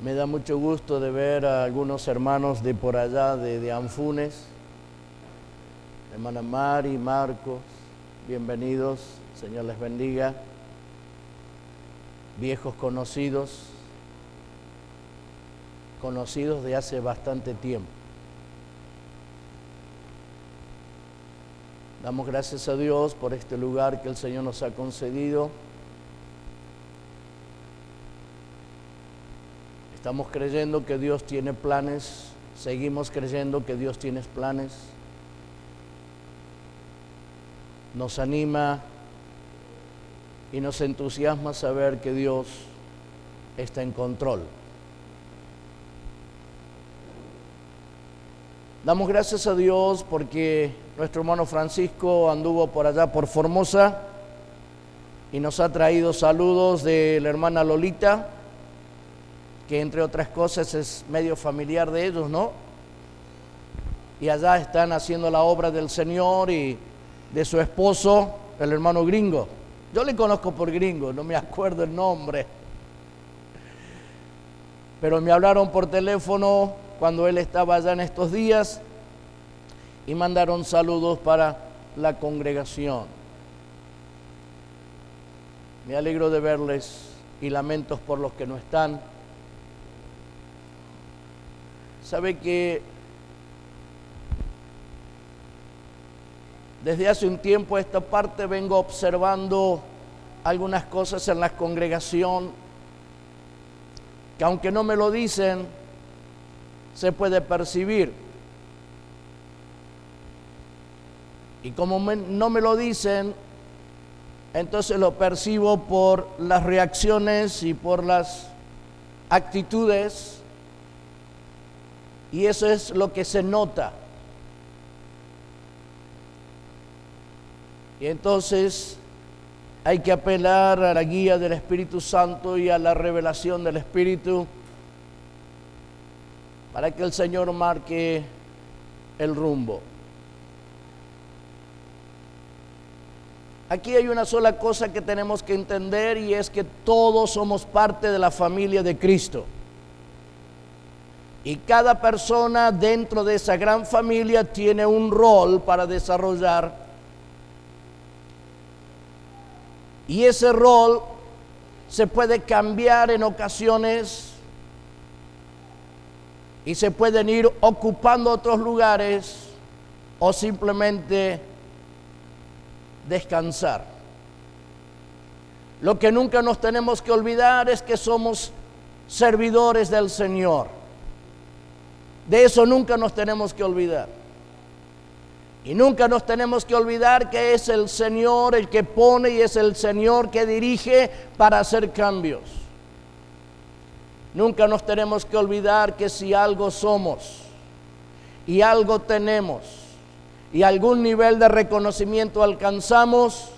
Me da mucho gusto de ver a algunos hermanos de por allá, de Anfunes. Hermana Mari, Marcos, bienvenidos, Señor les bendiga. Viejos conocidos de hace bastante tiempo. Damos gracias a Dios por este lugar que el Señor nos ha concedido. Estamos creyendo que Dios tiene planes, seguimos creyendo que Dios tiene planes. Nos anima y nos entusiasma saber que Dios está en control. Damos gracias a Dios porque nuestro hermano Francisco anduvo por allá por Formosa y nos ha traído saludos de la hermana Lolita, que entre otras cosas es medio familiar de ellos, ¿no? Y allá están haciendo la obra del Señor y de su esposo, el hermano Gringo. Yo le conozco por Gringo, no me acuerdo el nombre. Pero me hablaron por teléfono cuando él estaba allá en estos días y mandaron saludos para la congregación. Me alegro de verles y lamentos por los que no están. Sabe que desde hace un tiempo a esta parte vengo observando algunas cosas en la congregación que aunque no me lo dicen, se puede percibir. Y como no me lo dicen, entonces lo percibo por las reacciones y por las actitudes. Y eso es lo que se nota. Y entonces hay que apelar a la guía del Espíritu Santo y a la revelación del Espíritu para que el Señor marque el rumbo. Aquí hay una sola cosa que tenemos que entender y es que todos somos parte de la familia de Cristo. Y cada persona dentro de esa gran familia tiene un rol para desarrollar. Y ese rol se puede cambiar en ocasiones y se pueden ir ocupando otros lugares o simplemente descansar. Lo que nunca nos tenemos que olvidar es que somos servidores del Señor. De eso nunca nos tenemos que olvidar. Y nunca nos tenemos que olvidar que es el Señor el que pone y es el Señor que dirige para hacer cambios. Nunca nos tenemos que olvidar que si algo somos y algo tenemos y algún nivel de reconocimiento alcanzamos,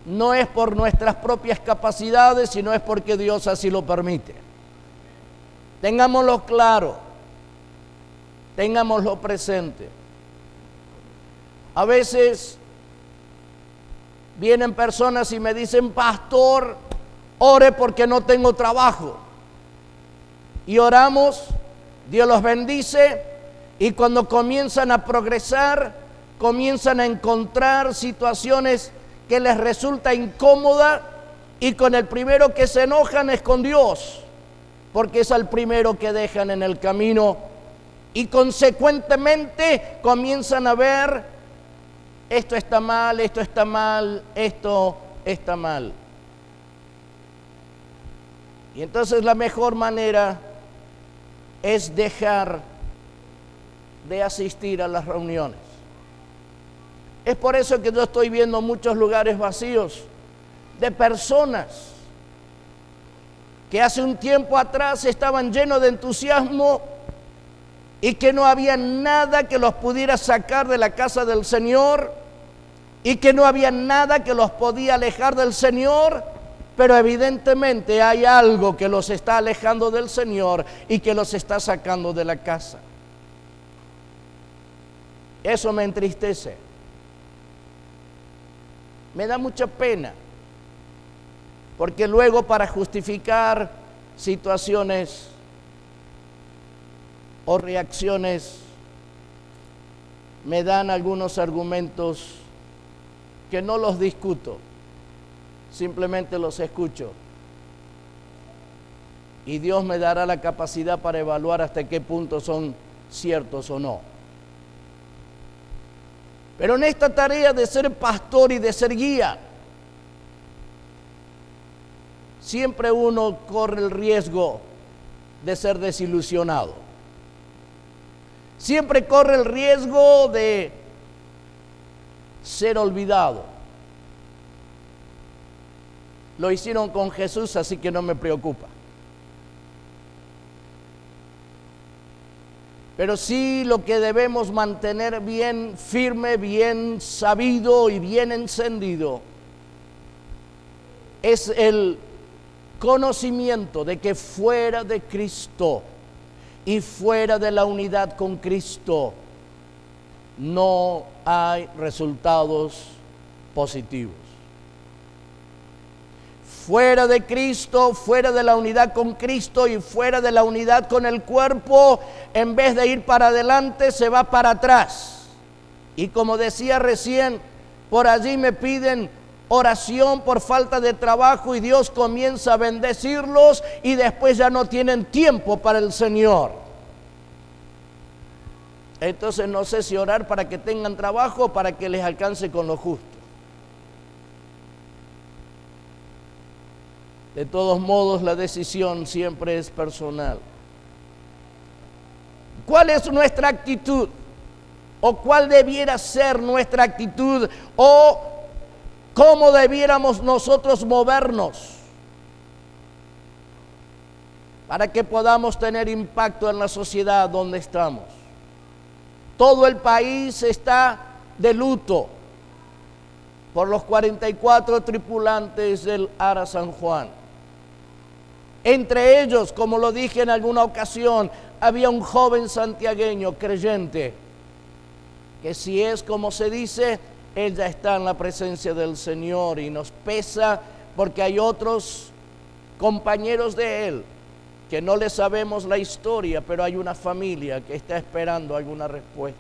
no es por nuestras propias capacidades, sino es porque Dios así lo permite. Tengámoslo claro. Tengámoslo presente. A veces vienen personas y me dicen: pastor, ore porque no tengo trabajo. Y oramos, Dios los bendice, y cuando comienzan a progresar, comienzan a encontrar situaciones que les resulta incómoda, y con el primero que se enojan es con Dios, porque es al primero que dejan en el camino. Y consecuentemente comienzan a ver: esto está mal, esto está mal, esto está mal. Y entonces la mejor manera es dejar de asistir a las reuniones. Es por eso que yo estoy viendo muchos lugares vacíos de personas que hace un tiempo atrás estaban llenos de entusiasmo y que no había nada que los pudiera sacar de la casa del Señor y que no había nada que los podía alejar del Señor, pero evidentemente hay algo que los está alejando del Señor y que los está sacando de la casa. Eso me entristece. Me da mucha pena, porque luego para justificar situaciones o reacciones me dan algunos argumentos que no los discuto, simplemente los escucho. Y Dios me dará la capacidad para evaluar hasta qué punto son ciertos o no. Pero en esta tarea de ser pastor y de ser guía, siempre uno corre el riesgo de ser desilusionado. Siempre corre el riesgo de ser olvidado. Lo hicieron con Jesús, así que no me preocupa. Pero sí lo que debemos mantener bien firme, bien sabido y bien encendido es el conocimiento de que fuera de Cristo y fuera de la unidad con Cristo no hay resultados positivos. Fuera de Cristo, fuera de la unidad con Cristo y fuera de la unidad con el cuerpo, en vez de ir para adelante, se va para atrás. Y como decía recién, por allí me piden oración por falta de trabajo y Dios comienza a bendecirlos y después ya no tienen tiempo para el Señor. Entonces no sé si orar para que tengan trabajo o para que les alcance con lo justo. De todos modos, la decisión siempre es personal. ¿Cuál es nuestra actitud? ¿O cuál debiera ser nuestra actitud? ¿O cómo debiéramos nosotros movernos para que podamos tener impacto en la sociedad donde estamos? Todo el país está de luto por los 44 tripulantes del Ara San Juan. Entre ellos, como lo dije en alguna ocasión, había un joven santiagueño creyente, que si es como se dice, él ya está en la presencia del Señor y nos pesa porque hay otros compañeros de él que no le sabemos la historia, pero hay una familia que está esperando alguna respuesta.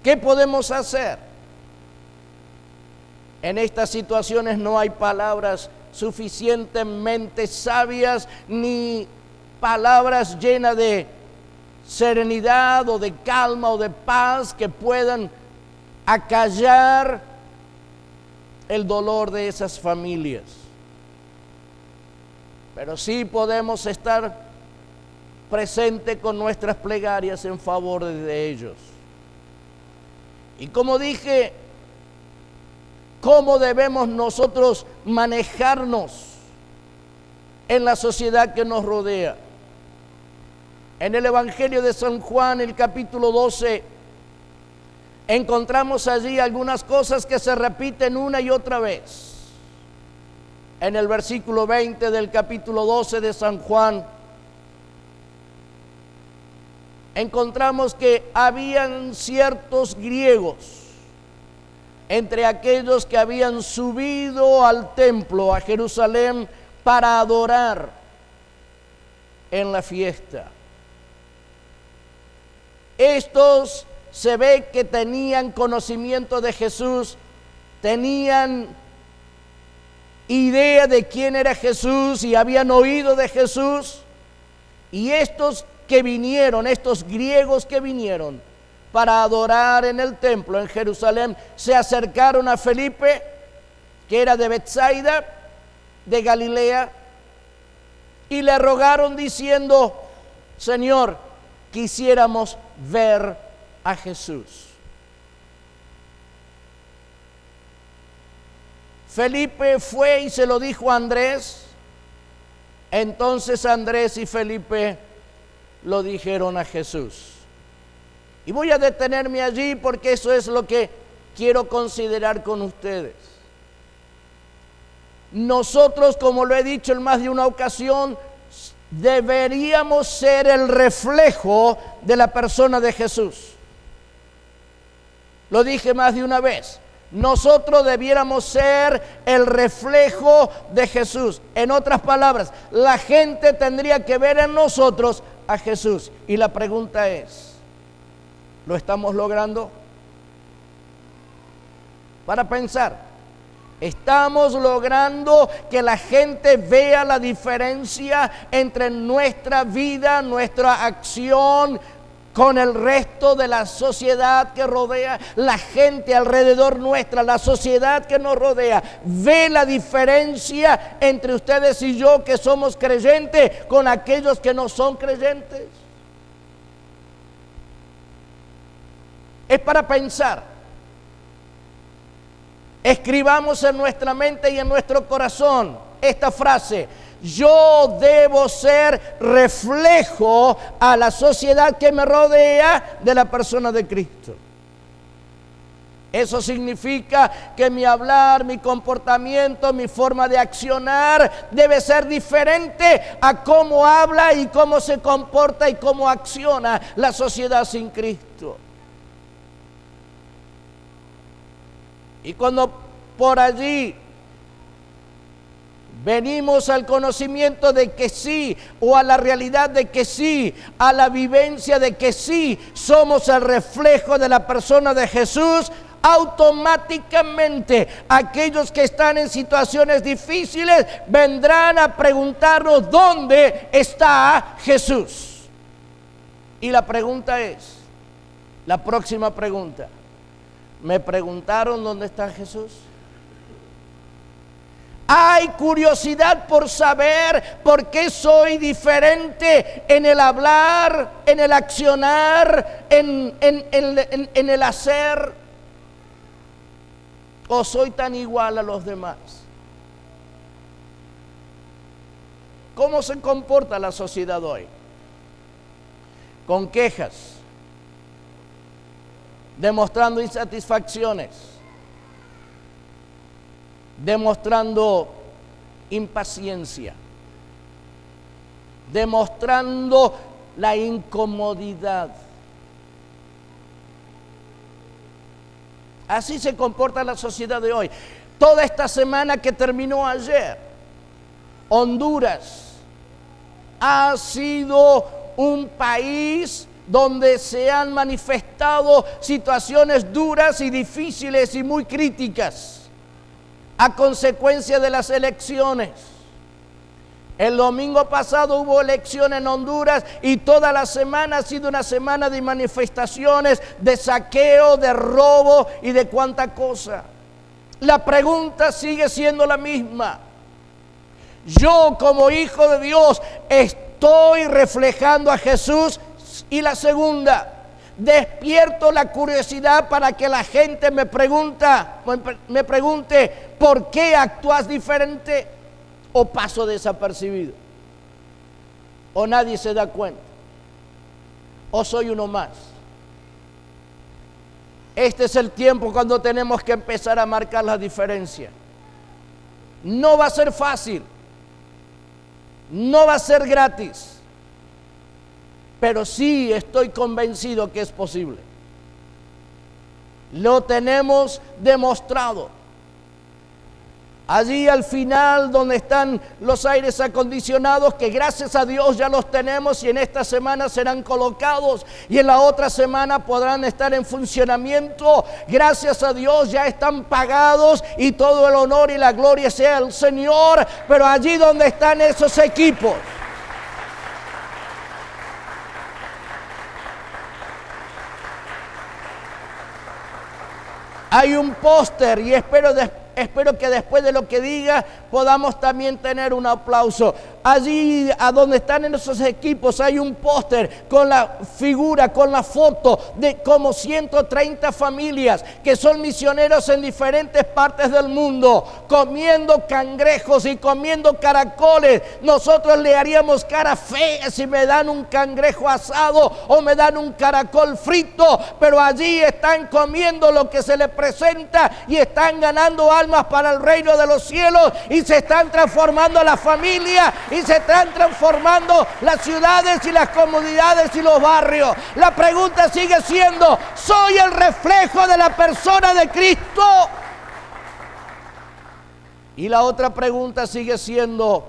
¿Qué podemos hacer? En estas situaciones no hay palabras suficientemente sabias ni palabras llenas de serenidad o de calma o de paz que puedan acallar el dolor de esas familias. Pero sí podemos estar presentes con nuestras plegarias en favor de ellos. Y como dije, ¿cómo debemos nosotros manejarnos en la sociedad que nos rodea? En el Evangelio de San Juan, el capítulo 12, encontramos allí algunas cosas que se repiten una y otra vez. En el versículo 20 del capítulo 12 de San Juan, encontramos que habían ciertos griegos entre aquellos que habían subido al templo, a Jerusalén, para adorar en la fiesta. Estos se ve que tenían conocimiento de Jesús, tenían idea de quién era Jesús y habían oído de Jesús. Y estos que vinieron, estos griegos que vinieron para adorar en el templo en Jerusalén, se acercaron a Felipe, que era de Betsaida, de Galilea, y le rogaron diciendo: Señor, quisiéramos ver a Jesús. Felipe fue y se lo dijo a Andrés. Entonces Andrés y Felipe lo dijeron a Jesús. Y voy a detenerme allí porque eso es lo que quiero considerar con ustedes. Nosotros, como lo he dicho en más de una ocasión, deberíamos ser el reflejo de la persona de Jesús. Lo dije más de una vez. nosotros debiéramos ser el reflejo de Jesús. En otras palabras, la gente tendría que ver en nosotros a Jesús. Y la pregunta es, ¿lo estamos logrando? Para pensar. ¿Estamos logrando que la gente vea la diferencia entre nuestra vida, nuestra acción con el resto de la sociedad que rodea? La gente alrededor nuestra, la sociedad que nos rodea, ¿ve la diferencia entre ustedes y yo que somos creyentes con aquellos que no son creyentes? Es para pensar. Escribamos en nuestra mente y en nuestro corazón esta frase: yo debo ser reflejo a la sociedad que me rodea de la persona de Cristo. Eso significa que mi hablar, mi comportamiento, mi forma de accionar debe ser diferente a cómo habla y cómo se comporta y cómo acciona la sociedad sin Cristo. Y cuando por allí venimos al conocimiento de que sí, o a la realidad de que sí, a la vivencia de que sí, somos el reflejo de la persona de Jesús, automáticamente aquellos que están en situaciones difíciles vendrán a preguntarnos ¿dónde está Jesús? Y la pregunta es, la próxima pregunta, ¿me preguntaron dónde está Jesús? Hay curiosidad por saber por qué soy diferente en el hablar, en el accionar, en el hacer, o soy tan igual a los demás. ¿Cómo se comporta la sociedad hoy? Con quejas, demostrando insatisfacciones, demostrando impaciencia, demostrando la incomodidad. Así se comporta la sociedad de hoy. Toda esta semana que terminó ayer, Honduras ha sido un país donde se han manifestado situaciones duras y difíciles y muy críticas a consecuencia de las elecciones. El domingo pasado hubo elección en Honduras y toda la semana ha sido una semana de manifestaciones, de saqueo, de robo y de cuánta cosa. La pregunta sigue siendo la misma. Yo como hijo de Dios estoy reflejando a Jesús. Y la segunda, despierto la curiosidad para que la gente me pregunte ¿por qué actúas diferente? ¿O paso desapercibido? ¿O nadie se da cuenta? ¿O soy uno más? Este es el tiempo cuando tenemos que empezar a marcar la diferencia. No va a ser fácil, no va a ser gratis, pero sí estoy convencido que es posible. Lo tenemos demostrado. Allí al final donde están los aires acondicionados, que gracias a Dios ya los tenemos y en esta semana serán colocados y en la otra semana podrán estar en funcionamiento. Gracias a Dios ya están pagados y todo el honor y la gloria sea al Señor. Pero allí donde están esos equipos, hay un póster y espero que después de lo que diga podamos también tener un aplauso. Allí a donde están en esos equipos hay un póster con la figura, con la foto de como 130 familias que son misioneros en diferentes partes del mundo, comiendo cangrejos y comiendo caracoles. Nosotros le haríamos cara fea si me dan un cangrejo asado o me dan un caracol frito, pero allí están comiendo lo que se les presenta y están ganando almas almas para el reino de los cielos y se están transformando las familias y se están transformando las ciudades y las comunidades y los barrios. La pregunta sigue siendo, ¿soy el reflejo de la persona de Cristo? Y la otra pregunta sigue siendo,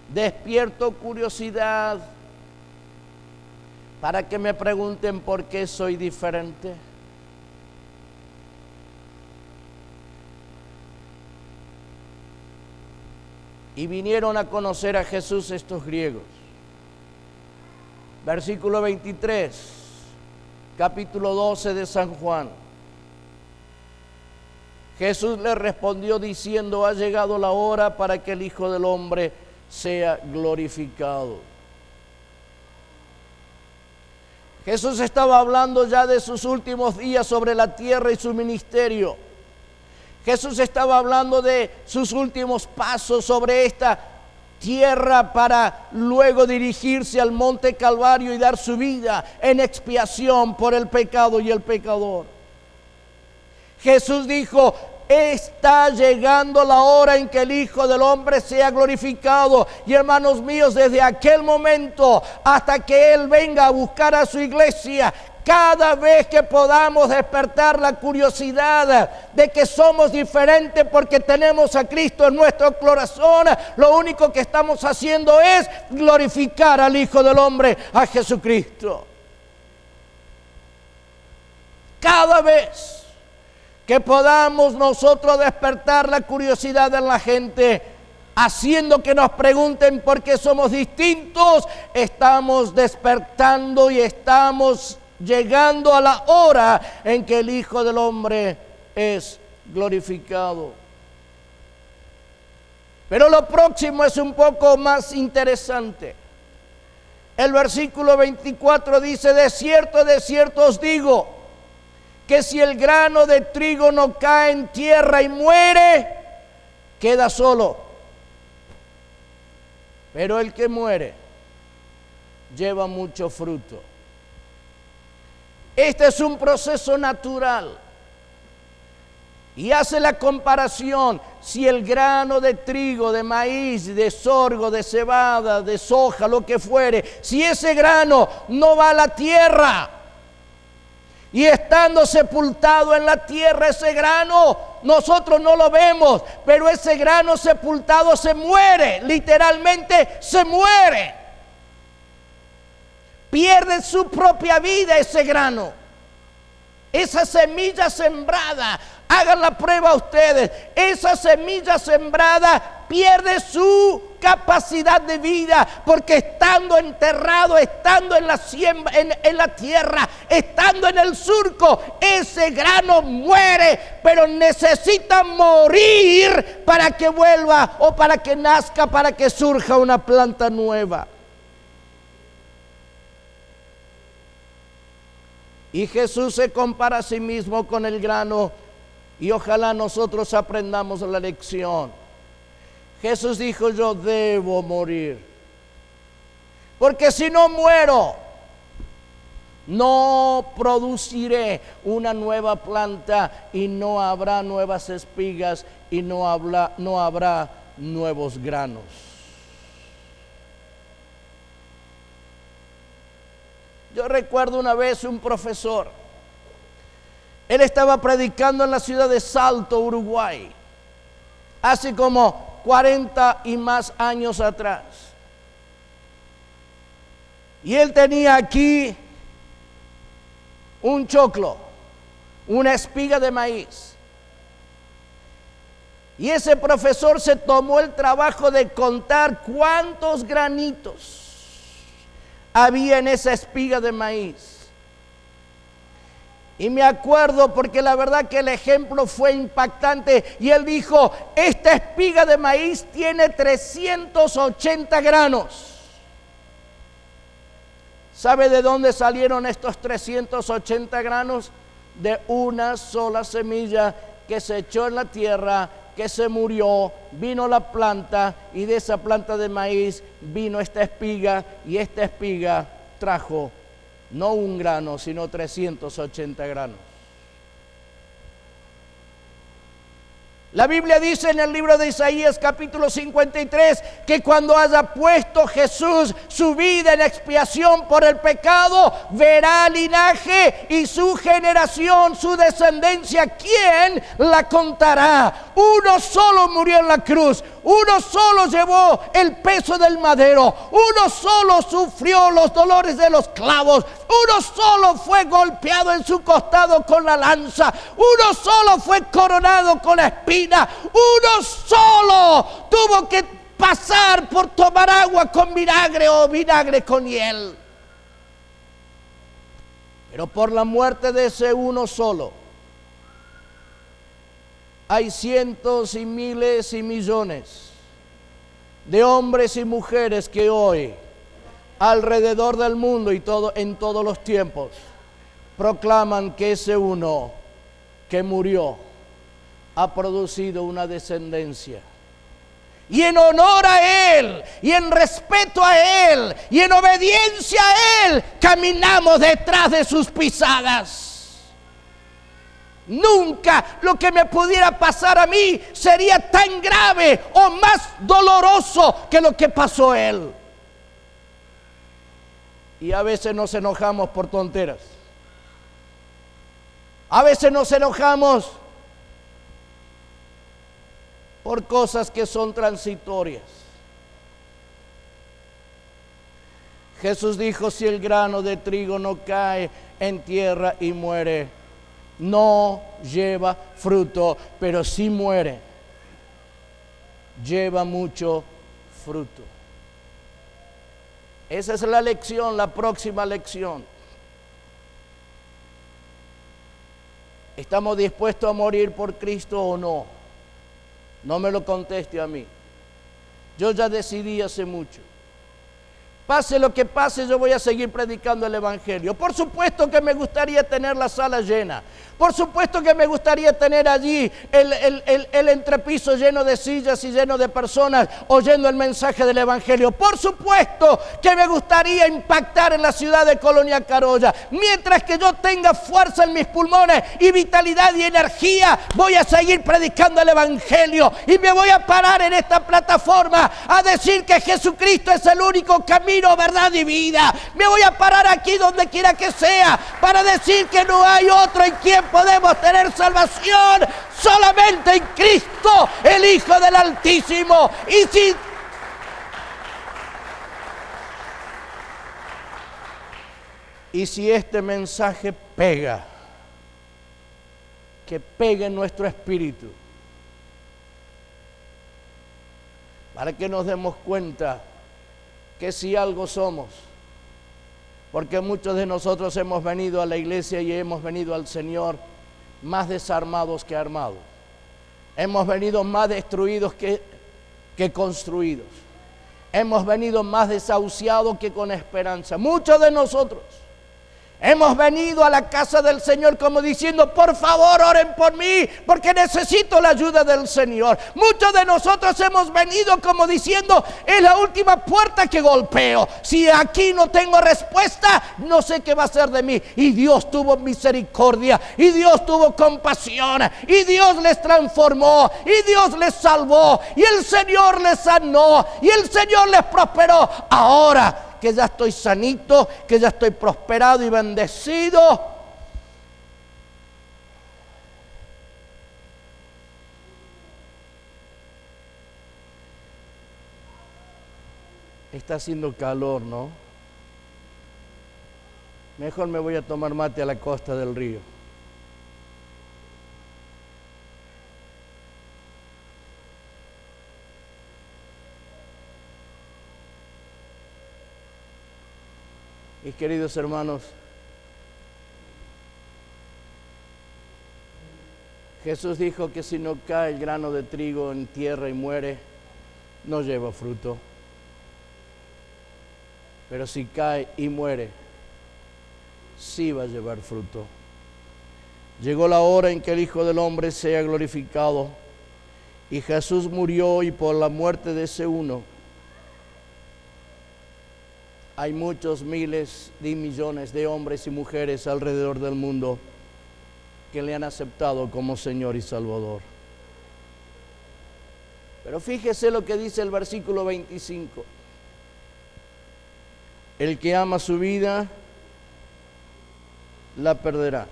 ¿despierto curiosidad para que me pregunten por qué soy diferente? Y vinieron a conocer a Jesús estos griegos. Versículo 23, capítulo 12 de San Juan. Jesús le respondió diciendo, ha llegado la hora para que el Hijo del Hombre sea glorificado. Jesús estaba hablando ya de sus últimos días sobre la tierra y su ministerio. Jesús estaba hablando de sus últimos pasos sobre esta tierra para luego dirigirse al monte Calvario y dar su vida en expiación por el pecado y el pecador. Jesús dijo, está llegando la hora en que el Hijo del Hombre sea glorificado. Y hermanos míos, desde aquel momento hasta que Él venga a buscar a su iglesia, cada vez que podamos despertar la curiosidad de que somos diferentes porque tenemos a Cristo en nuestro corazón, lo único que estamos haciendo es glorificar al Hijo del Hombre, a Jesucristo. Cada vez que podamos nosotros despertar la curiosidad en la gente, haciendo que nos pregunten por qué somos distintos, estamos despertando y estamos llegando a la hora en que el Hijo del Hombre es glorificado. Pero lo próximo es un poco más interesante. El versículo 24 dice, de cierto os digo, que si el grano de trigo no cae en tierra y muere, queda solo. Pero el que muere lleva mucho fruto. Este es un proceso natural. Y hace la comparación, si el grano de trigo, de maíz, de sorgo, de cebada, de soja, lo que fuere, si ese grano no va a la tierra, y estando sepultado en la tierra ese grano, nosotros no lo vemos, pero ese grano sepultado se muere, literalmente se muere. Pierde su propia vida ese grano. Esa semilla sembrada, hagan la prueba ustedes, esa semilla sembrada pierde su capacidad de vida, porque estando enterrado, estando en la tierra, estando en el surco, ese grano muere, pero necesita morir para que vuelva o para que nazca, para que surja una planta nueva. Y Jesús se compara a sí mismo con el grano, y ojalá nosotros aprendamos la lección. Jesús dijo, yo debo morir, porque si no muero, no produciré una nueva planta y no habrá nuevas espigas y no habrá nuevos granos. Yo recuerdo una vez un profesor, él estaba predicando en la ciudad de Salto, Uruguay, hace como 40 y más años atrás. Y él tenía aquí un choclo, una espiga de maíz. Y ese profesor se tomó el trabajo de contar cuántos granitos había en esa espiga de maíz. Y me acuerdo porque la verdad que el ejemplo fue impactante. Y él dijo, esta espiga de maíz tiene 380 granos. ¿Sabe de dónde salieron estos 380 granos? De una sola semilla que se echó en la tierra, que se murió, vino la planta, y de esa planta de maíz vino esta espiga, y esta espiga trajo no un grano, sino 380 granos. La Biblia dice en el libro de Isaías capítulo 53 que cuando haya puesto Jesús su vida en expiación por el pecado, verá linaje y su generación, su descendencia, ¿quién la contará? Uno solo murió en la cruz, uno solo llevó el peso del madero, uno solo sufrió los dolores de los clavos, uno solo fue golpeado en su costado con la lanza, uno solo fue coronado con la espina, uno solo tuvo que pasar por tomar agua con vinagre o vinagre con hiel. Pero por la muerte de ese uno solo, hay cientos y miles y millones de hombres y mujeres que hoy, alrededor del mundo y en todos los tiempos, proclaman que ese uno que murió ha producido una descendencia. Y en honor a Él, y en respeto a Él, y en obediencia a Él, caminamos detrás de sus pisadas. Nunca lo que me pudiera pasar a mí sería tan grave o más doloroso que lo que pasó a Él. Y a veces nos enojamos por tonteras. A veces nos enojamos por cosas que son transitorias. Jesús dijo, si el grano de trigo no cae en tierra y muere, no lleva fruto, pero si muere, lleva mucho fruto. Esa es la lección, la próxima lección. ¿Estamos dispuestos a morir por Cristo o no? No me lo conteste a mí. Yo ya decidí hace mucho. Pase lo que pase, yo voy a seguir predicando el Evangelio. Por supuesto que me gustaría tener la sala llena. Por supuesto que me gustaría tener allí el entrepiso lleno de sillas y lleno de personas oyendo el mensaje del Evangelio. Por supuesto que me gustaría impactar en la ciudad de Colonia Carolla. Mientras que yo tenga fuerza en mis pulmones y vitalidad y energía, voy a seguir predicando el Evangelio. Y me voy a parar en esta plataforma a decir que Jesucristo es el único camino, verdad y vida. Me voy a parar aquí donde quiera que sea para decir que no hay otro en quien podemos tener salvación, solamente en Cristo, el Hijo del Altísimo. Y si este mensaje pega, que pegue en nuestro espíritu, para que nos demos cuenta que si algo somos, porque muchos de nosotros hemos venido a la iglesia y hemos venido al Señor más desarmados que armados. Hemos venido más destruidos que construidos. Hemos venido más desahuciados que con esperanza. Muchos de nosotros hemos venido a la casa del Señor como diciendo, por favor oren por mí, porque necesito la ayuda del Señor. Muchos de nosotros hemos venido como diciendo, es la última puerta que golpeo. Si aquí no tengo respuesta, no sé qué va a ser de mí. Y Dios tuvo misericordia, y Dios tuvo compasión, y Dios les transformó, y Dios les salvó, y el Señor les sanó, y el Señor les prosperó. Ahora que ya estoy sanito, que ya estoy prosperado y bendecido, está haciendo calor, ¿no? Mejor me voy a tomar mate a la costa del río. Mis queridos hermanos, Jesús dijo que si no cae el grano de trigo en tierra y muere, no lleva fruto. Pero si cae y muere, sí va a llevar fruto. Llegó la hora en que el Hijo del Hombre sea glorificado, y Jesús murió, y por la muerte de ese uno, hay muchos miles de millones de hombres y mujeres alrededor del mundo que le han aceptado como Señor y Salvador. Pero fíjese lo que dice el versículo 25. El que ama su vida, la perderá.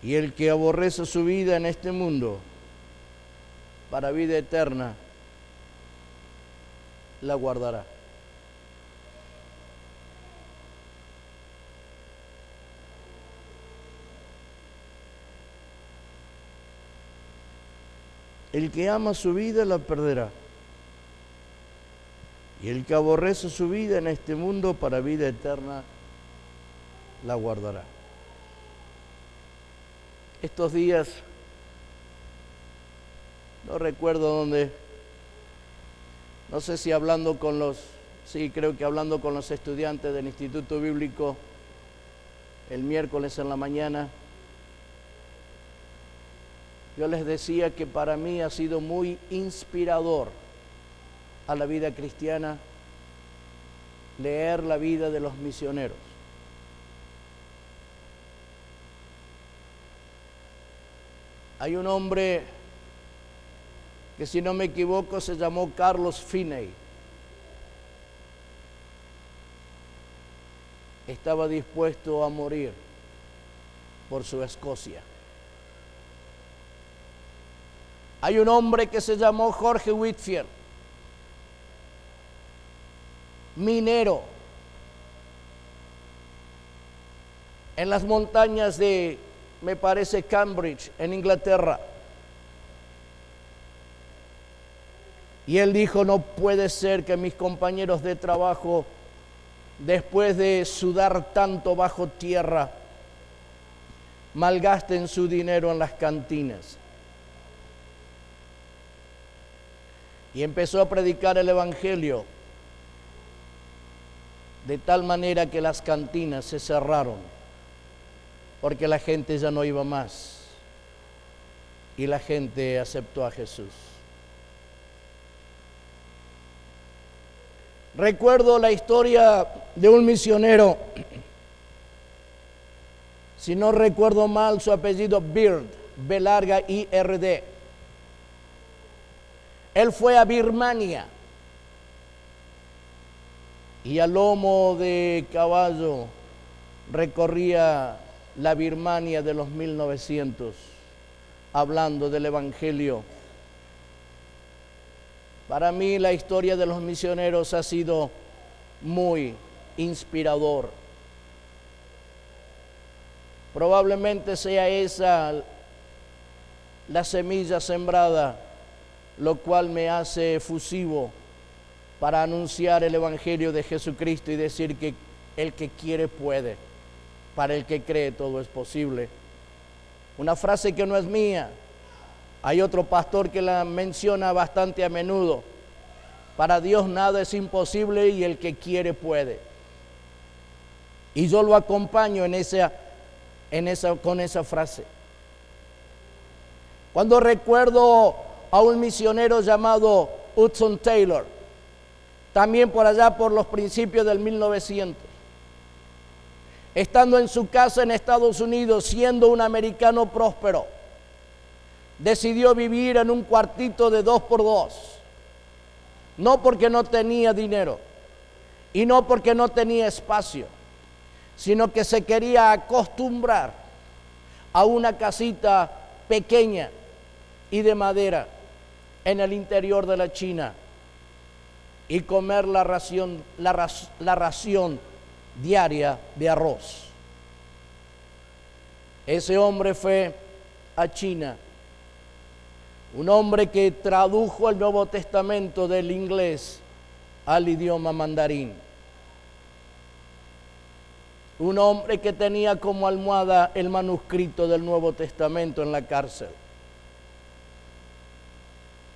Y el que aborrece su vida en este mundo, para vida eterna, la guardará. El que ama su vida la perderá. Y el que aborrece su vida en este mundo para vida eterna la guardará. Estos días, no recuerdo dónde, no sé si hablando con creo que hablando con los estudiantes del Instituto Bíblico el miércoles en la mañana, yo les decía que para mí ha sido muy inspirador a la vida cristiana leer la vida de los misioneros. Hay un hombre que, si no me equivoco, se llamó Carlos Finney. Estaba dispuesto a morir por su Escocia. Hay un hombre que se llamó Jorge Whitfield, minero, en las montañas de, me parece, Cambridge, en Inglaterra. Y él dijo: no puede ser que mis compañeros de trabajo, después de sudar tanto bajo tierra, malgasten su dinero en las cantinas. Y empezó a predicar el Evangelio de tal manera que las cantinas se cerraron, porque la gente ya no iba más y la gente aceptó a Jesús. Recuerdo la historia de un misionero, si no recuerdo mal, su apellido Beard, B larga I-R-D. Él fue a Birmania y a lomo de caballo recorría la Birmania de los 1900, hablando del Evangelio. Para mí la historia de los misioneros ha sido muy inspirador. Probablemente sea esa la semilla sembrada, lo cual me hace efusivo para anunciar el Evangelio de Jesucristo y decir que el que quiere puede, para el que cree todo es posible. Una frase que no es mía, hay otro pastor que la menciona bastante a menudo: para Dios nada es imposible y el que quiere puede. Y yo lo acompaño con esa frase. Cuando recuerdo a un misionero llamado Hudson Taylor, también por allá por los principios del 1900, estando en su casa en Estados Unidos, siendo un americano próspero, decidió vivir en un cuartito de 2x2, no porque no tenía dinero y no porque no tenía espacio, sino que se quería acostumbrar a una casita pequeña y de madera en el interior de la China y comer la ración diaria de arroz. Ese hombre fue a China, un hombre que tradujo el Nuevo Testamento del inglés al idioma mandarín, un hombre que tenía como almohada el manuscrito del Nuevo Testamento en la cárcel.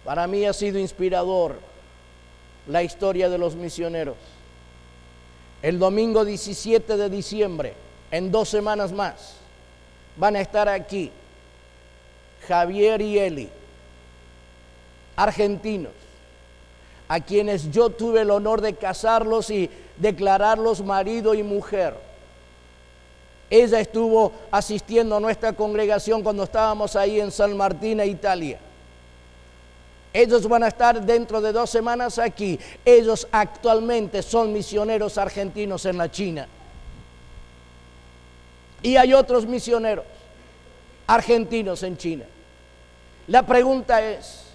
Para mí ha sido inspirador la historia de los misioneros. El domingo 17 de diciembre, en 2 semanas más, van a estar aquí Javier y Eli, argentinos, a quienes yo tuve el honor de casarlos y declararlos marido y mujer. Ella estuvo asistiendo a nuestra congregación cuando estábamos ahí en San Martín, Italia. Ellos van a estar dentro de 2 semanas aquí. Ellos actualmente son misioneros argentinos en la China. Y hay otros misioneros argentinos en China. La pregunta es,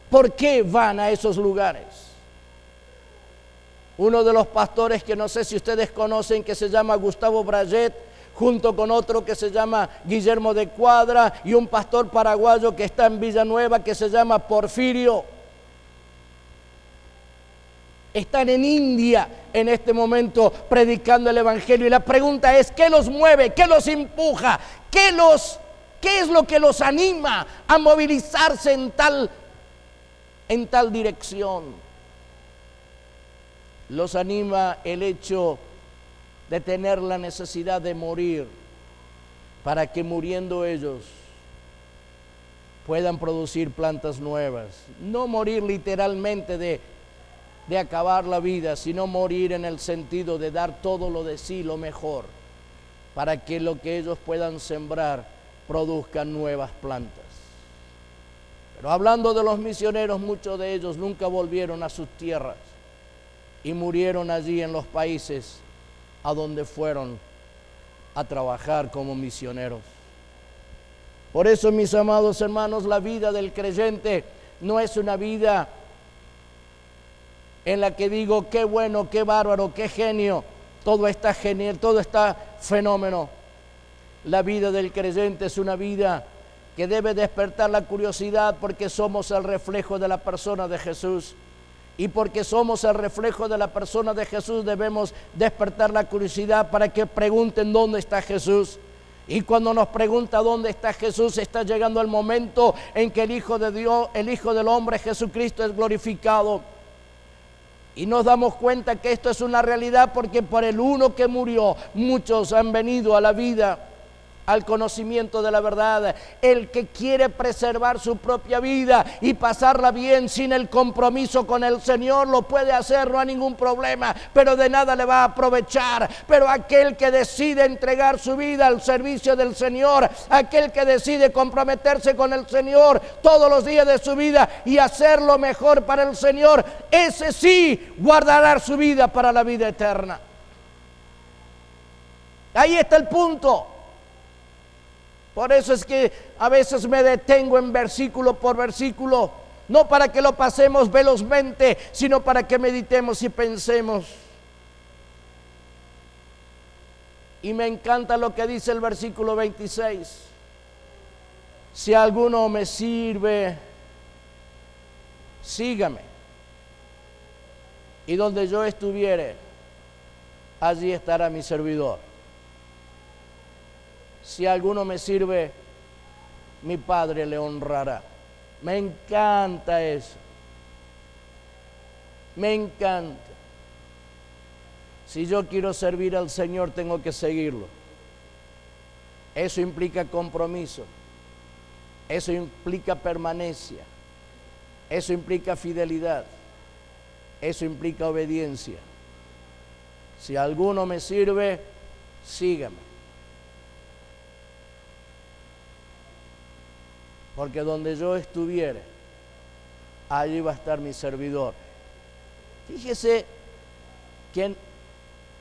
¿por qué van a esos lugares? Uno de los pastores que no sé si ustedes conocen, que se llama Gustavo Brayet, junto con otro que se llama Guillermo de Cuadra, y un pastor paraguayo que está en Villanueva que se llama Porfirio. Están en India en este momento predicando el Evangelio. Y la pregunta es, ¿qué los mueve? ¿Qué los empuja? ¿Qué es lo que los anima a movilizarse en tal dirección? Los anima el hecho de tener la necesidad de morir, para que muriendo ellos puedan producir plantas nuevas. No morir literalmente de acabar la vida, sino morir en el sentido de dar todo lo de sí, lo mejor, para que lo que ellos puedan sembrar produzcan nuevas plantas. Pero hablando de los misioneros, muchos de ellos nunca volvieron a sus tierras y murieron allí en los países a donde fueron a trabajar como misioneros. Por eso, mis amados hermanos, la vida del creyente no es una vida en la que digo, qué bueno, qué bárbaro, qué genio, todo está genial, todo está fenómeno. La vida del creyente es una vida que debe despertar la curiosidad, porque somos el reflejo de la persona de Jesús. Y porque somos el reflejo de la persona de Jesús, debemos despertar la curiosidad para que pregunten dónde está Jesús. Y cuando nos pregunta dónde está Jesús, está llegando el momento en que el Hijo de Dios, el Hijo del Hombre, Jesucristo, es glorificado. Y nos damos cuenta que esto es una realidad, porque por el uno que murió, muchos han venido a la vida, al conocimiento de la verdad. El que quiere preservar su propia vida y pasarla bien sin el compromiso con el Señor, lo puede hacer, no hay ningún problema, pero de nada le va a aprovechar. Pero aquel que decide entregar su vida al servicio del Señor, aquel que decide comprometerse con el Señor todos los días de su vida y hacer lo mejor para el Señor, ese sí guardará su vida para la vida eterna. Ahí está el punto. Por eso es que a veces me detengo en versículo por versículo, no para que lo pasemos velozmente, sino para que meditemos y pensemos. Y me encanta lo que dice el versículo 26. Si alguno me sirve, sígame. Y donde yo estuviere, allí estará mi servidor. Si alguno me sirve, mi Padre le honrará. Me encanta eso. Me encanta. Si yo quiero servir al Señor, tengo que seguirlo. Eso implica compromiso. Eso implica permanencia. Eso implica fidelidad. Eso implica obediencia. Si alguno me sirve, sígame. Porque donde yo estuviere, allí va a estar mi servidor. Fíjese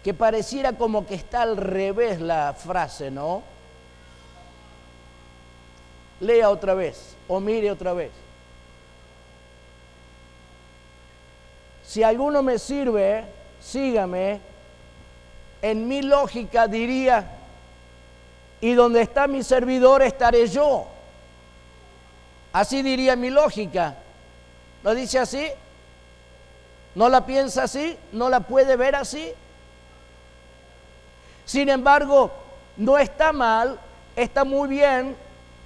que pareciera como que está al revés la frase, ¿no? Lea otra vez o mire otra vez. Si alguno me sirve, sígame. En mi lógica diría, y donde está mi servidor estaré yo. Así diría mi lógica. ¿Lo dice así? ¿No la piensa así? ¿No la puede ver así? Sin embargo, no está mal, está muy bien,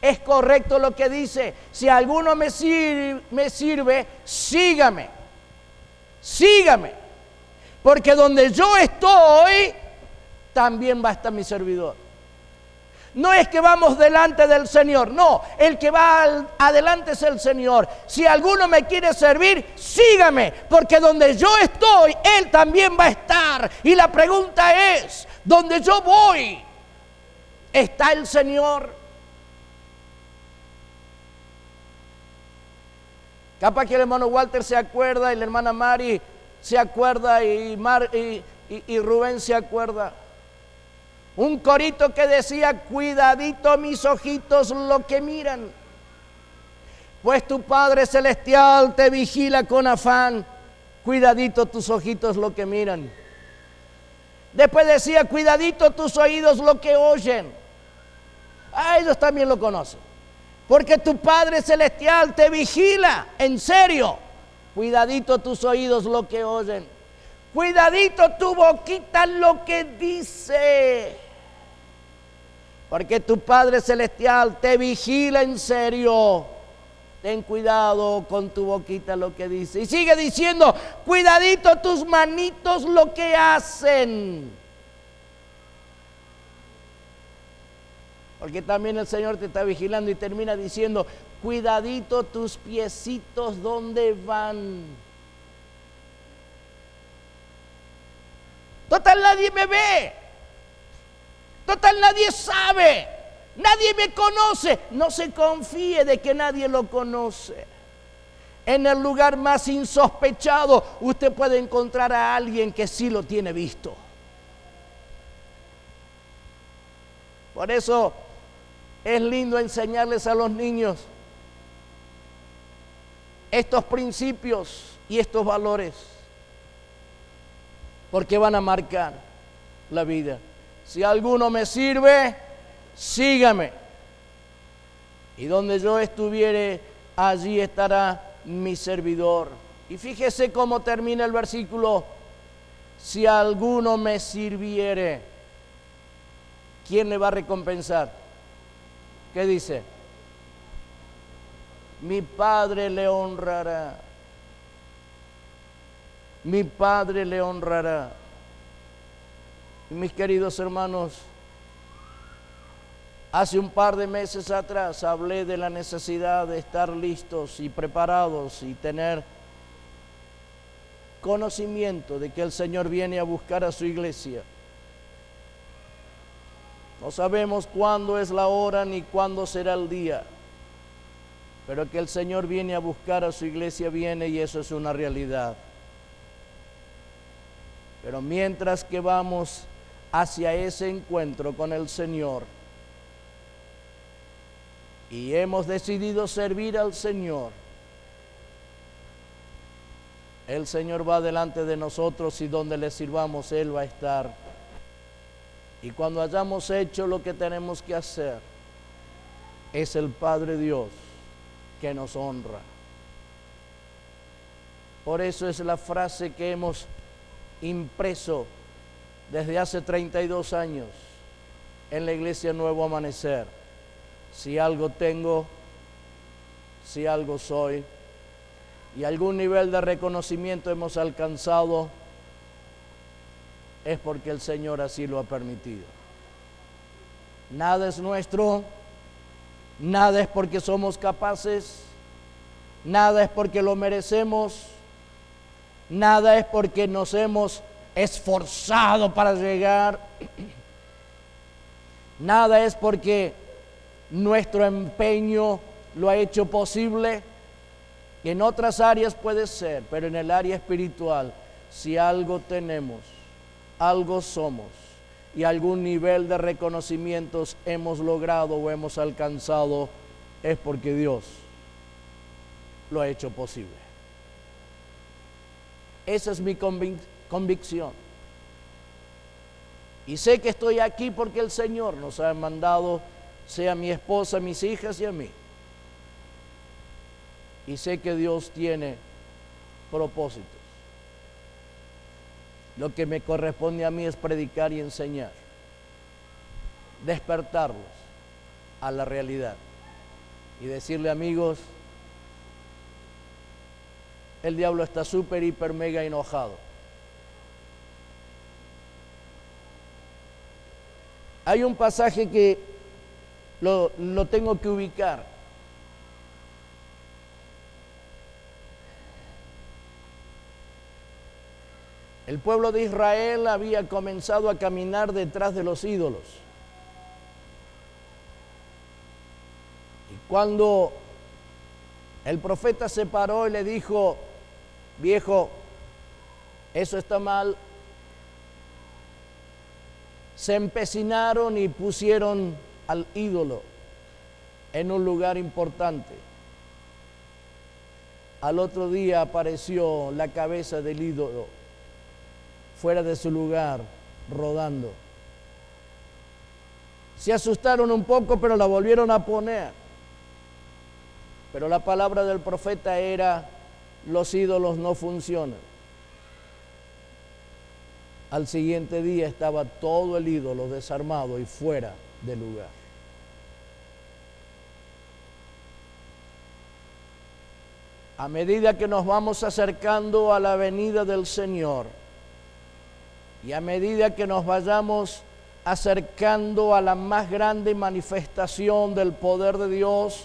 es correcto lo que dice. Si alguno me sirve, sígame. Sígame. Porque donde yo estoy, también va a estar mi servidor. No es que vamos delante del Señor, no, el que va adelante es el Señor. Si alguno me quiere servir, sígame, porque donde yo estoy, Él también va a estar. Y la pregunta es, Donde yo voy, está el Señor. Capaz que el hermano Walter se acuerda y la hermana Mari se acuerda y Rubén se acuerda. Un corito que decía: cuidadito mis ojitos lo que miran, pues tu Padre Celestial te vigila con afán. Cuidadito tus ojitos lo que miran. Después decía: cuidadito tus oídos lo que oyen. Ellos también lo conocen. Porque tu Padre Celestial te vigila, en serio. Cuidadito tus oídos lo que oyen. Cuidadito tu boquita lo que dice. Porque tu Padre Celestial te vigila en serio. Ten cuidado con tu boquita lo que dice. Y sigue diciendo: cuidadito tus manitos lo que hacen. Porque también el Señor te está vigilando y termina diciendo: cuidadito tus piecitos donde van. Total, nadie me ve. Total, nadie sabe. Nadie me conoce. No se confíe de que nadie lo conoce. En el lugar más insospechado usted puede encontrar a alguien que sí lo tiene visto. Por eso es lindo enseñarles a los niños estos principios y estos valores, porque van a marcar la vida. Si alguno me sirve, sígame. Y donde yo estuviere, allí estará mi servidor. Y fíjese cómo termina el versículo: si alguno me sirviere, ¿quién le va a recompensar? ¿Qué dice? Mi Padre le honrará. Mi Padre le honrará. Mis queridos hermanos, hace un par de meses atrás hablé de la necesidad de estar listos y preparados y tener conocimiento de que el Señor viene a buscar a su iglesia. No sabemos cuándo es la hora ni cuándo será el día, pero que el Señor viene a buscar a su iglesia, viene, y eso es una realidad. Pero mientras que vamos hacia ese encuentro con el Señor y hemos decidido servir al Señor, el Señor va delante de nosotros y donde le sirvamos Él va a estar. Y cuando hayamos hecho lo que tenemos que hacer, es el Padre Dios que nos honra. Por eso es la frase que hemos impreso desde hace 32 años en la Iglesia Nuevo Amanecer: si algo tengo, si algo soy, y algún nivel de reconocimiento hemos alcanzado, es porque el Señor así lo ha permitido. Nada es nuestro, nada es porque somos capaces, nada es porque lo merecemos, nada es porque nos hemos esforzado para llegar, nada es porque nuestro empeño lo ha hecho posible. En otras áreas puede ser, pero en el área espiritual, si algo tenemos, algo somos y algún nivel de reconocimientos hemos logrado o hemos alcanzado, es porque Dios lo ha hecho posible. Esa es mi convicción. Y sé que estoy aquí porque el Señor nos ha mandado, sea mi esposa, mis hijas y a mí. Y sé que Dios tiene propósitos. Lo que me corresponde a mí es predicar y enseñar, despertarlos a la realidad y decirle: amigos, el diablo está súper, hiper, mega enojado. Hay un pasaje que lo tengo que ubicar. El pueblo de Israel había comenzado a caminar detrás de los ídolos. Y cuando el profeta se paró y le dijo: viejo, eso está mal, se empecinaron y pusieron al ídolo en un lugar importante. Al otro día apareció la cabeza del ídolo fuera de su lugar, rodando. Se asustaron un poco, pero la volvieron a poner. Pero la palabra del profeta era: los ídolos no funcionan. Al siguiente día estaba todo el ídolo desarmado y fuera del lugar. A medida que nos vamos acercando a la venida del Señor y a medida que nos vayamos acercando a la más grande manifestación del poder de Dios,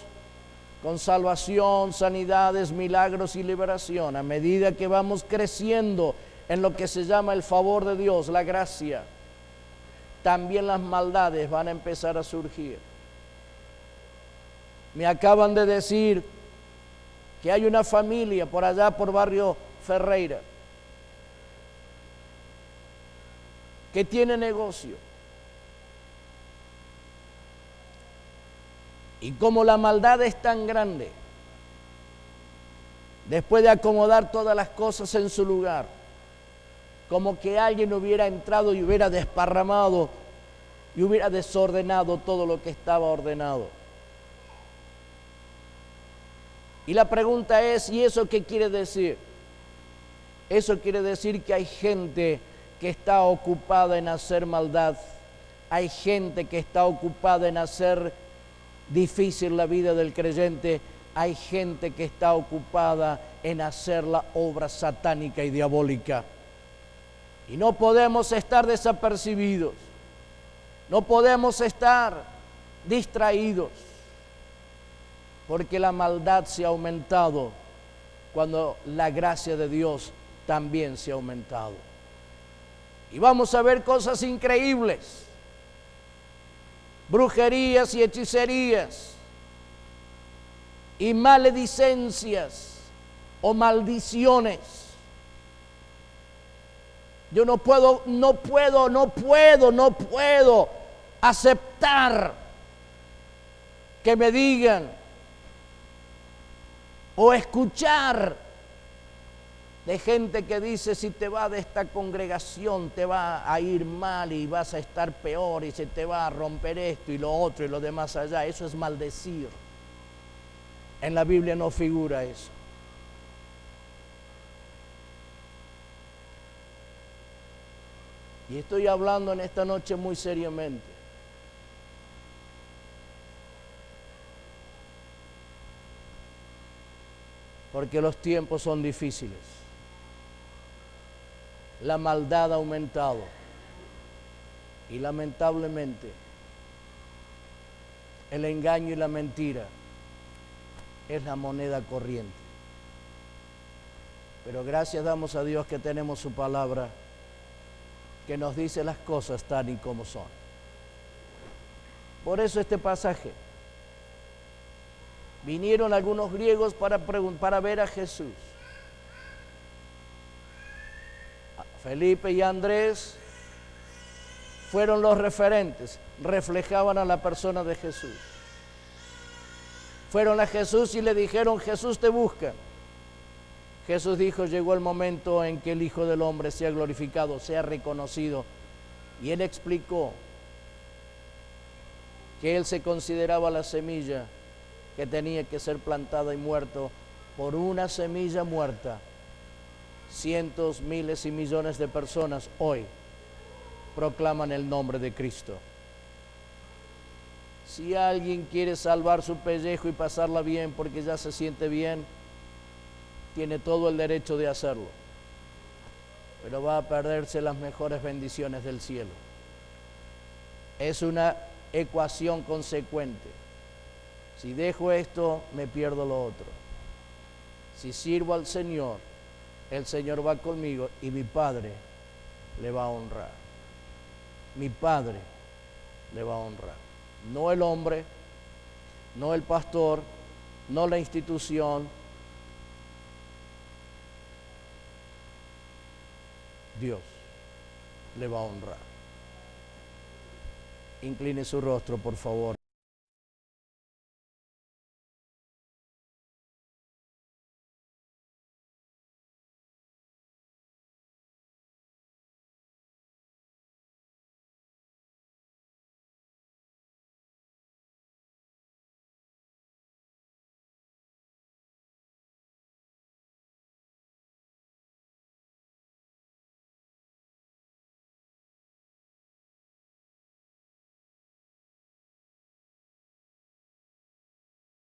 con salvación, sanidades, milagros y liberación, a medida que vamos creciendo en lo que se llama el favor de Dios, la gracia, también las maldades van a empezar a surgir. Me acaban de decir que hay una familia por allá por Barrio Ferreira que tiene negocio. Y como la maldad es tan grande, después de acomodar todas las cosas en su lugar, como que alguien hubiera entrado y hubiera desparramado y hubiera desordenado todo lo que estaba ordenado. Y la pregunta es: ¿y eso qué quiere decir? Eso quiere decir que hay gente que está ocupada en hacer maldad, hay gente que está ocupada en hacer difícil la vida del creyente, hay gente que está ocupada en hacer la obra satánica y diabólica. Y no podemos estar desapercibidos, no podemos estar distraídos, porque la maldad se ha aumentado cuando la gracia de Dios también se ha aumentado. Y vamos a ver cosas increíbles, brujerías y hechicerías y maledicencias o maldiciones. Yo no puedo aceptar que me digan o escuchar de gente que dice: si te vas de esta congregación te va a ir mal y vas a estar peor y se te va a romper esto y lo otro y lo demás allá. Eso es maldecir. En la Biblia no figura eso. Y estoy hablando en esta noche muy seriamente. Porque los tiempos son difíciles. La maldad ha aumentado. Y lamentablemente, el engaño y la mentira es la moneda corriente. Pero gracias damos a Dios que tenemos su palabra, que nos dice las cosas tal y como son. Por eso este pasaje. Vinieron algunos griegos para ver a Jesús. Felipe y Andrés fueron los referentes, reflejaban a la persona de Jesús. Fueron a Jesús y le dijeron: Jesús te busca. Jesús dijo: llegó el momento en que el Hijo del Hombre sea glorificado, sea reconocido. Y él explicó que él se consideraba la semilla que tenía que ser plantada y muerto. Por una semilla muerta, cientos, miles y millones de personas hoy proclaman el nombre de Cristo. Si alguien quiere salvar su pellejo y pasarla bien porque ya se siente bien, tiene todo el derecho de hacerlo, pero va a perderse las mejores bendiciones del cielo. Es una ecuación consecuente. Si dejo esto, me pierdo lo otro. Si sirvo al Señor, el Señor va conmigo y mi Padre le va a honrar. Mi Padre le va a honrar. No el hombre, no el pastor, no la institución. Dios le va a honrar. Incline su rostro, por favor.